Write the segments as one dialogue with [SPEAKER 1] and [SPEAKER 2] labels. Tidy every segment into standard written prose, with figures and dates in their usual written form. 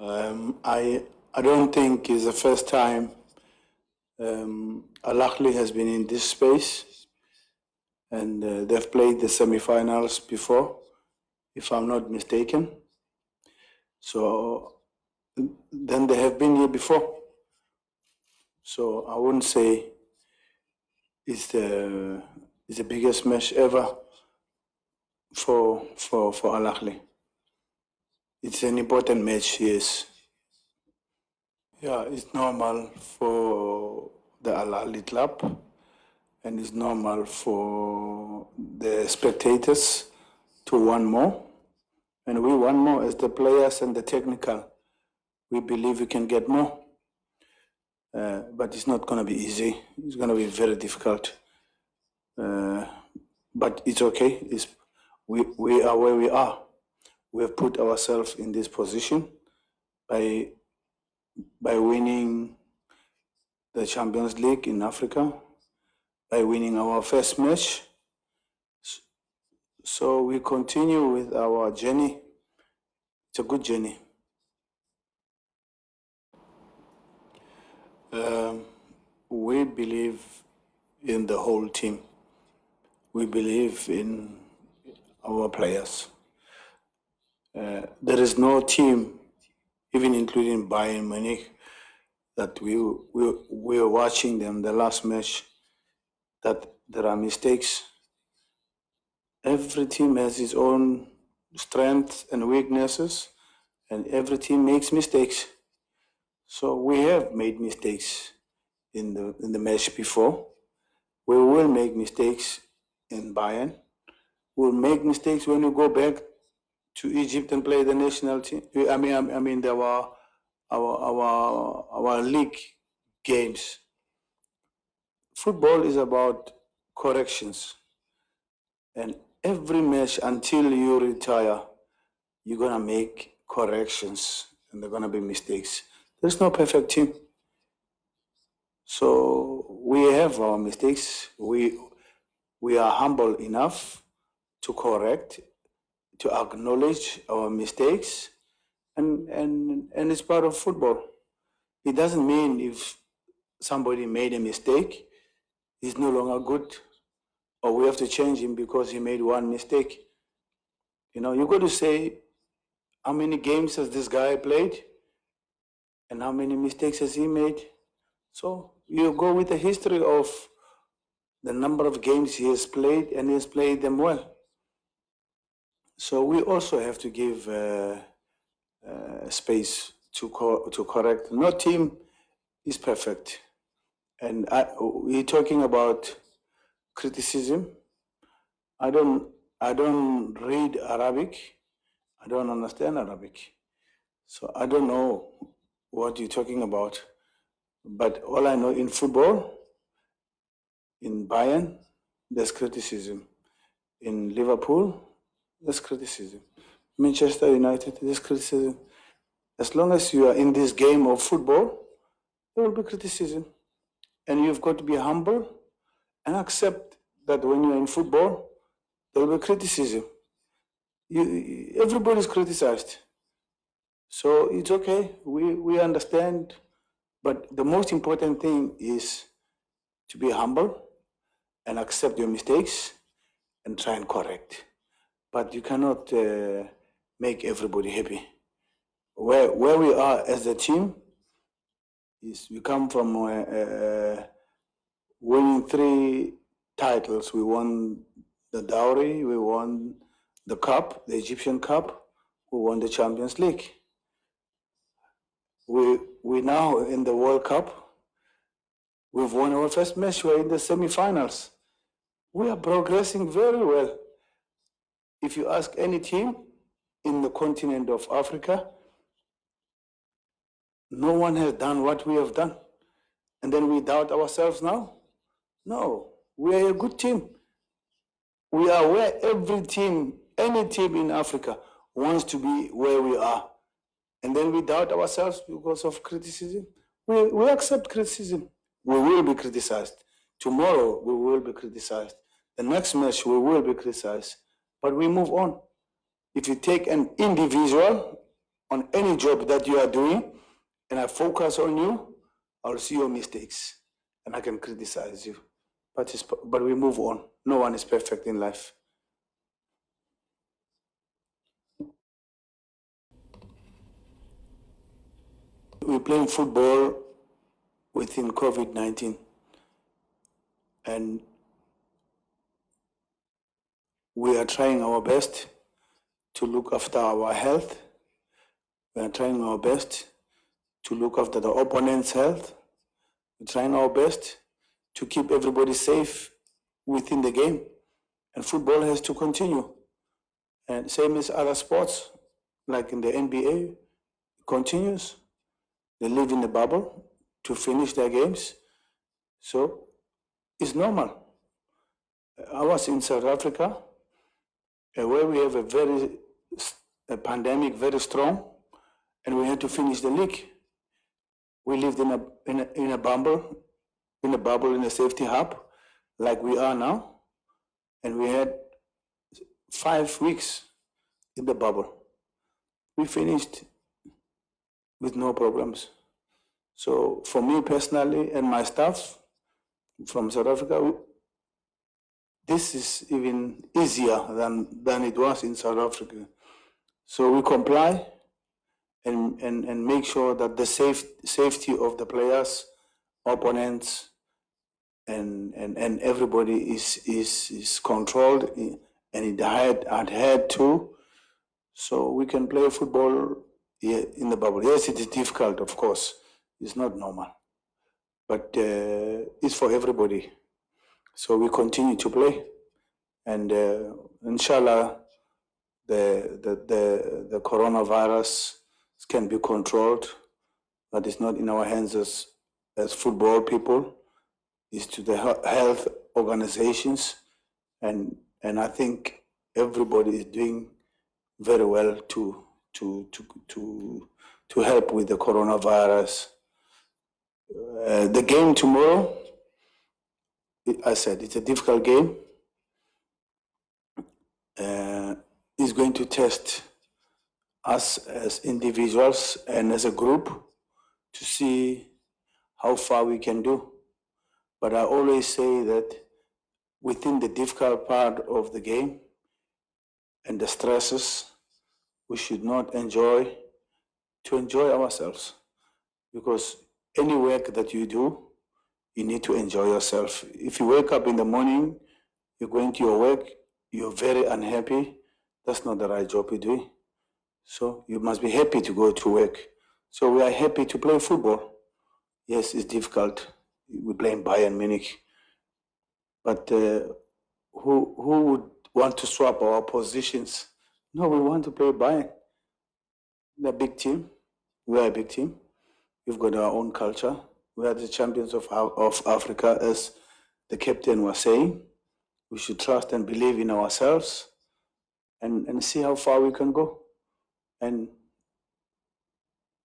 [SPEAKER 1] I don't think it's the first time Al-Ahly has been in this space, and they've played the semi-finals before, if I'm not mistaken. So then they have been here before. So I wouldn't say it's the biggest match ever for Al-Ahly. It's an important match, yes. Yeah, it's normal for the Al-Ahly club, and it's normal for the spectators to want more. And we want more as the players and the technical. We believe we can get more. But it's not going to be easy. It's going to be very difficult. But it's okay. We are where we are. We have put ourselves in this position by winning the Champions League in Africa, by winning our first match. So we continue with our journey. It's a good journey. We believe in the whole team. We believe in our players. There is no team, even including Bayern Munich, that we are watching them the last match, that there are mistakes. Every team has its own strengths and weaknesses, and every team makes mistakes. So we have made mistakes in the match before. We will make mistakes in Bayern. We'll make mistakes when we go back to Egypt and play the national team. I mean our league games. Football is about corrections, and every match until you retire, you're gonna make corrections, and there are gonna be mistakes. There's no perfect team. So we have our mistakes. We are humble enough to correct, to acknowledge our mistakes, and it's part of football. It doesn't mean if somebody made a mistake, he's no longer good, or we have to change him because he made one mistake. You know, you got to say, how many games has this guy played? And how many mistakes has he made? So you go with the history of the number of games he has played, and he has played them well. So we also have to give space to correct. No team is perfect. And we're talking about criticism. I don't read Arabic. I don't understand Arabic. So I don't know what you're talking about. But all I know, in football, in Bayern, there's criticism. In Liverpool, there's criticism. Manchester United, there's criticism. As long as you are in this game of football, there will be criticism. And you've got to be humble and accept that when you're in football, there will be criticism. Everybody's criticized. So it's okay, we understand. But the most important thing is to be humble and accept your mistakes and try and correct. But you cannot make everybody happy. Where we are as a team is we come from winning 3 titles. We won the Dowry, we won the Cup, the Egyptian Cup, we won the Champions League. We now in the World Cup, we've won our first match, we're in the semi-finals. We are progressing very well. If you ask any team in the continent of Africa, no one has done what we have done. And then we doubt ourselves now? No, we are a good team. We are where every team, any team in Africa wants to be where we are. And then we doubt ourselves because of criticism. We accept criticism. We will be criticized. Tomorrow we will be criticized. The next match we will be criticized. But we move on. If you take an individual, on any job that you are doing, and I focus on you, I'll see your mistakes, and I can criticize you. But we move on. No one is perfect in life. We're playing football within COVID-19, and we are trying our best to look after our health. We are trying our best to look after the opponent's health. We're trying our best to keep everybody safe within the game. And football has to continue. And same as other sports, like in the NBA, it continues. They live in the bubble to finish their games. So it's normal. I was in South Africa, where we have a pandemic very strong, and we had to finish the league. We lived in a bubble, in a safety hub, like we are now, and we had 5 weeks in the bubble. We finished with no problems. So for me personally and my staff from South Africa, this is even easier than it was in South Africa. So we comply and make sure that the safety of the players, opponents, and everybody is controlled and adhered to, so we can play football in the bubble. Yes, it is difficult, of course. It's not normal, but it's for everybody. So we continue to play, and inshallah, the coronavirus can be controlled, but it's not in our hands as football people. It's to the health organizations, and I think everybody is doing very well to help with the coronavirus. The game tomorrow, I said, it's a difficult game. It's going to test us as individuals and as a group to see how far we can do. But I always say that within the difficult part of the game and the stresses, we should not enjoy ourselves, because any work that you do, you need to enjoy yourself. If you wake up in the morning, you're going to your work, you're very unhappy, that's not the right job you're doing. So you must be happy to go to work. So we are happy to play football. Yes, it's difficult. We're playing Bayern Munich. But who would want to swap our positions? No, we want to play Bayern. They're a big team. We are a big team. We've got our own culture. We are the champions of Africa, as the captain was saying. We should trust and believe in ourselves and see how far we can go. And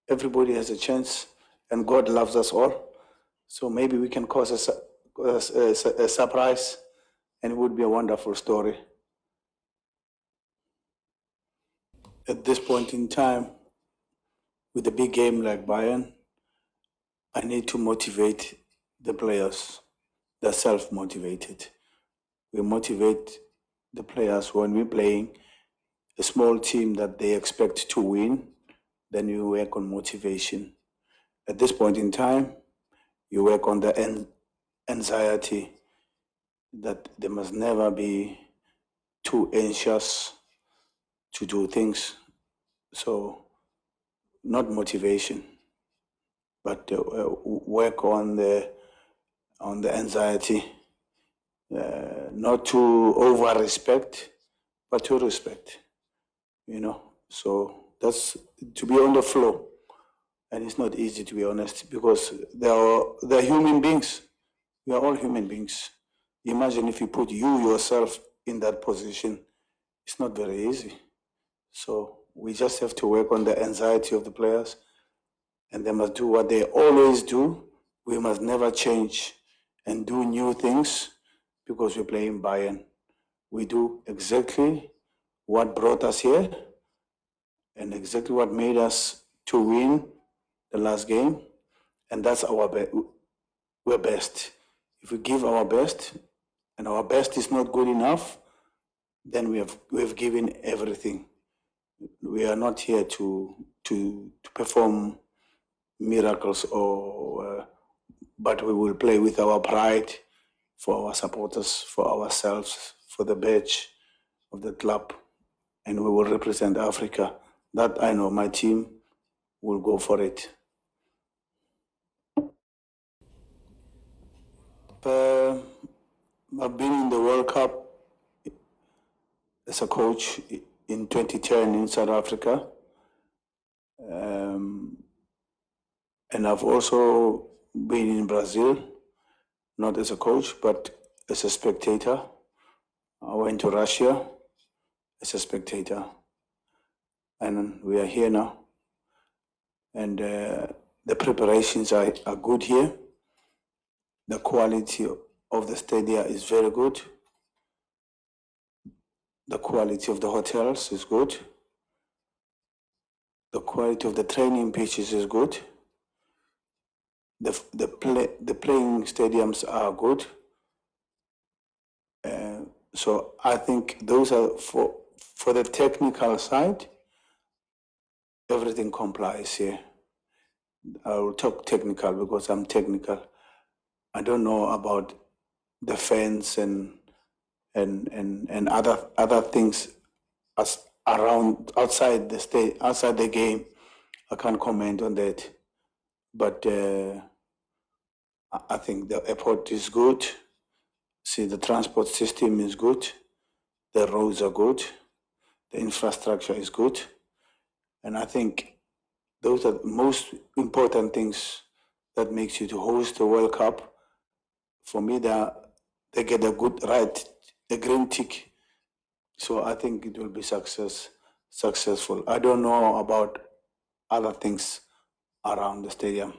[SPEAKER 1] everybody has a chance, and God loves us all. So maybe we can cause a surprise, and it would be a wonderful story. At this point in time, with a big game like Bayern, I need to motivate the players. They're self-motivated. We motivate the players when we're playing a small team that they expect to win, then you work on motivation. At this point in time, you work on the anxiety, that they must never be too anxious to do things. So not motivation, but work on the anxiety, not to over-respect, but to respect, So that's to be on the flow. And it's not easy, to be honest, because they're human beings. We are all human beings. Imagine if you put you yourself in that position. It's not very easy. So we just have to work on the anxiety of the players, and they must do what they always do. We must never change and do new things because we're playing Bayern. We do exactly what brought us here, and exactly what made us to win the last game, and that's we're best. If we give our best, and our best is not good enough, then we've given everything. We are not here to perform miracles, but we will play with our pride for our supporters, for ourselves, for the badge of the club, and we will represent Africa. That I know my team will go for it. I've been in the World Cup as a coach in 2010 in South Africa. And I've also been in Brazil, not as a coach, but as a spectator. I went to Russia as a spectator. And we are here now. And the preparations are good here. The quality of the stadia is very good. The quality of the hotels is good. The quality of the training pitches is good. The playing stadiums are good. So I think those are for the technical side, everything complies here. I will talk technical because I'm technical. I don't know about the fans and other things as around outside the game. I can't comment on that. But I think the airport is good. See, the transport system is good. The roads are good. The infrastructure is good. And I think those are the most important things that makes you to host the World Cup. For me, they get a good the green tick. So I think it will be successful. I don't know about other things around the stadium.